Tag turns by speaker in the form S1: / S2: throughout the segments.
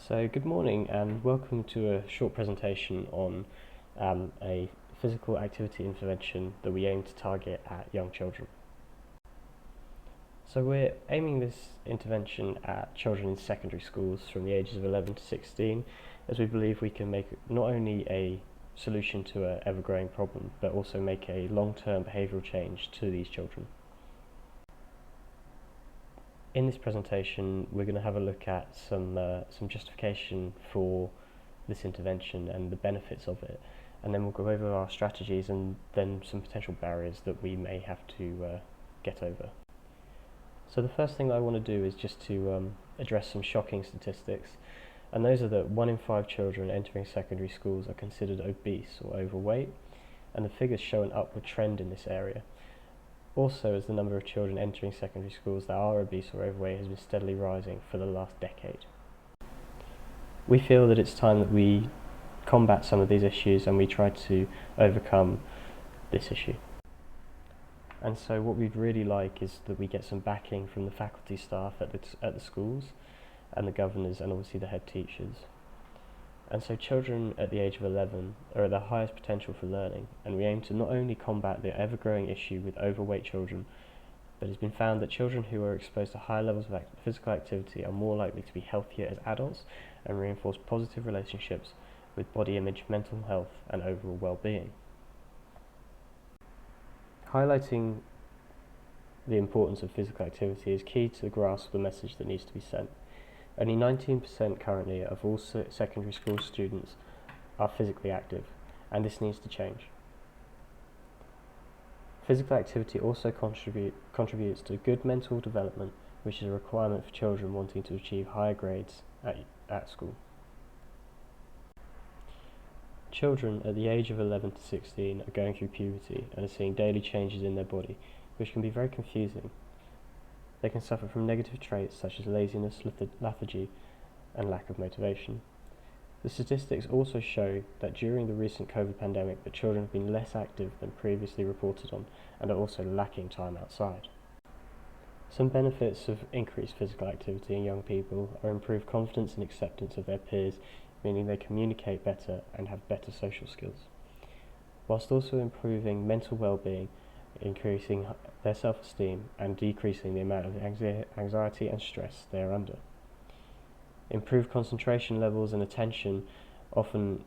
S1: So good morning and welcome to a short presentation on a physical activity intervention that we aim to target at young children. So we're aiming this intervention at children in secondary schools from the ages of 11 to 16, as we believe we can make not only a solution to an ever-growing problem, but also make a long-term behavioural change to these children. In this presentation, we're going to have a look at some justification for this intervention and the benefits of it, and then we'll go over our strategies and then some potential barriers that we may have to get over. So the first thing that I want to do is just to address some shocking statistics, and those are that 1 in 5 children entering secondary schools are considered obese or overweight, and the figures show an upward trend in this area. Also, as the number of children entering secondary schools that are obese or overweight has been steadily rising for the last decade. We feel that it's time that we combat some of these issues and we try to overcome this issue. And so what we'd really like is that we get some backing from the faculty staff at the schools and the governors and obviously the head teachers. And so children at the age of 11 are at their highest potential for learning, and we aim to not only combat the ever-growing issue with overweight children, but it's been found that children who are exposed to higher levels of physical activity are more likely to be healthier as adults and reinforce positive relationships with body image, mental health, and overall well-being. Highlighting the importance of physical activity is key to the grasp of the message that needs to be sent. Only 19% currently of all secondary school students are physically active, and this needs to change. Physical activity also contributes to good mental development, which is a requirement for children wanting to achieve higher grades at school. Children at the age of 11 to 16 are going through puberty and are seeing daily changes in their body, which can be very confusing. They can suffer from negative traits such as laziness, lethargy, and lack of motivation. The statistics also show that during the recent COVID pandemic that children have been less active than previously reported on and are also lacking time outside. Some benefits of increased physical activity in young people are improved confidence and acceptance of their peers, meaning they communicate better and have better social skills, whilst also improving mental well-being, increasing their self-esteem and decreasing the amount of anxiety and stress they are under. Improved concentration levels and attention often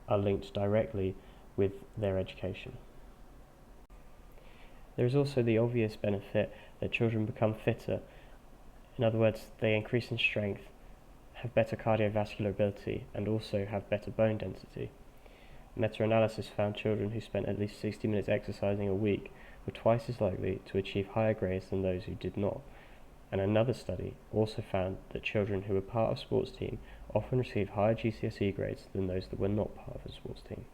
S1: are linked directly with their education. There is also the obvious benefit that children become fitter. In other words, they increase in strength, have better cardiovascular ability, and also have better bone density. Meta-analysis found children who spent at least 60 minutes exercising a week were twice as likely to achieve higher grades than those who did not. And another study also found that children who were part of a sports team often received higher GCSE grades than those that were not part of a sports team.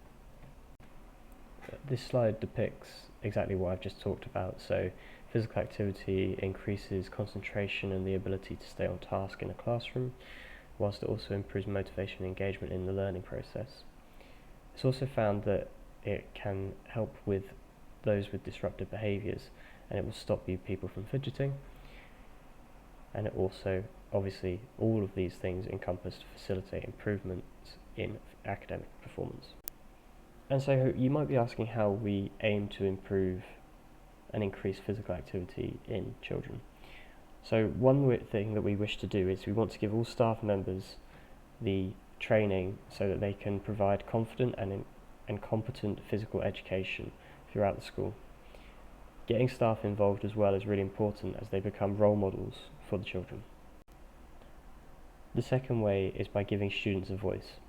S1: This slide depicts exactly what I've just talked about. So physical activity increases concentration and the ability to stay on task in a classroom, whilst it also improves motivation and engagement in the learning process. It's also found that it can help with those with disruptive behaviours, and it will stop people from fidgeting, and it also, obviously, all of these things encompass to facilitate improvements in academic performance. And so you might be asking how we aim to improve and increase physical activity in children. So one thing that we wish to do is we want to give all staff members the training so that they can provide confident and competent physical education throughout the school. Getting staff involved as well is really important as they become role models for the children. The second way is by giving students a voice.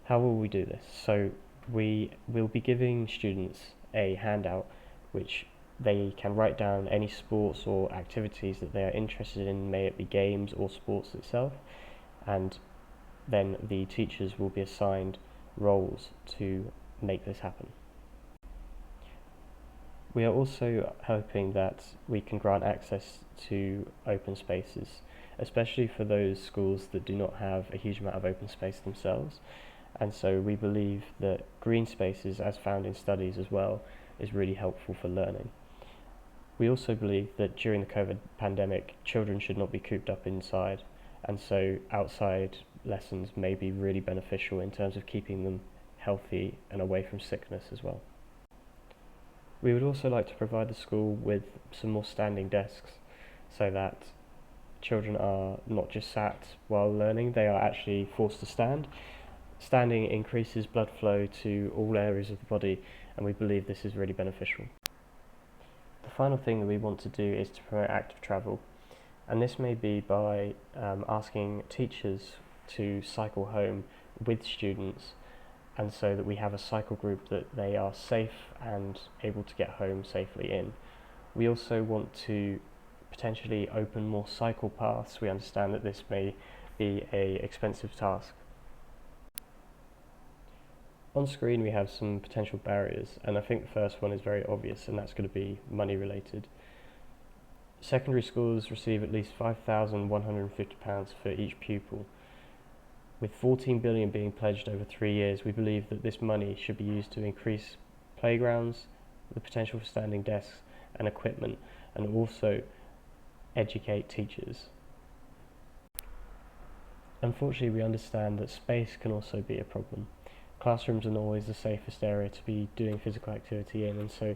S1: How will we do this? So we will be giving students a handout which they can write down any sports or activities that they are interested in, may it be games or sports itself, and then the teachers will be assigned roles to make this happen. We are also hoping that we can grant access to open spaces, especially for those schools that do not have a huge amount of open space themselves, and so we believe that green spaces, as found in studies as well, is really helpful for learning. We also believe that during the COVID pandemic, children should not be cooped up inside, and so outside lessons may be really beneficial in terms of keeping them healthy and away from sickness as well. We would also like to provide the school with some more standing desks so that children are not just sat while learning, they are actually forced to stand. Standing increases blood flow to all areas of the body, and we believe this is really beneficial. The final thing that we want to do is to promote active travel, and this may be by asking teachers to cycle home with students, and so that we have a cycle group that they are safe and able to get home safely in. We also want to potentially open more cycle paths. We understand that this may be an expensive task. On screen we have some potential barriers, and I think the first one is very obvious, and that's going to be money related. Secondary schools receive at least £5,150 for each pupil. With 14 billion being pledged over 3 years, we believe that this money should be used to increase playgrounds, the potential for standing desks and equipment, and also educate teachers. Unfortunately, we understand that space can also be a problem. Classrooms are not always the safest area to be doing physical activity in, and so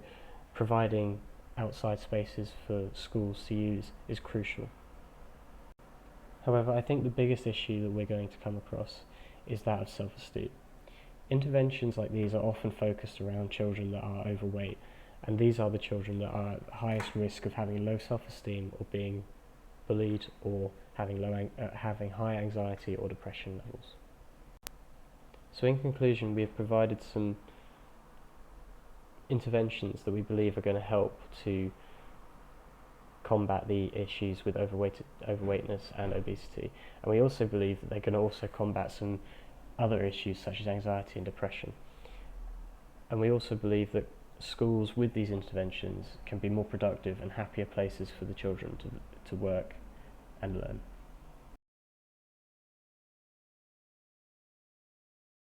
S1: providing outside spaces for schools to use is crucial. However, I think the biggest issue that we're going to come across is that of self-esteem. Interventions like these are often focused around children that are overweight, and these are the children that are at the highest risk of having low self-esteem or being bullied or having high anxiety or depression levels. So in conclusion, we have provided some interventions that we believe are going to help to combat the issues with overweightness and obesity, and we also believe that they're going to also combat some other issues such as anxiety and depression. And we also believe that schools with these interventions can be more productive and happier places for the children to work and learn.